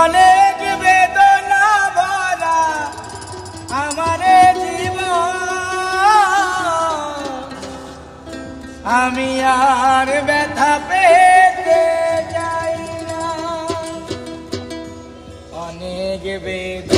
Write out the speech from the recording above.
অনেক বেদনা ভরা আমার জীবন, আমি আর ব্যথা পেতে চাই না। অনেক বেদনা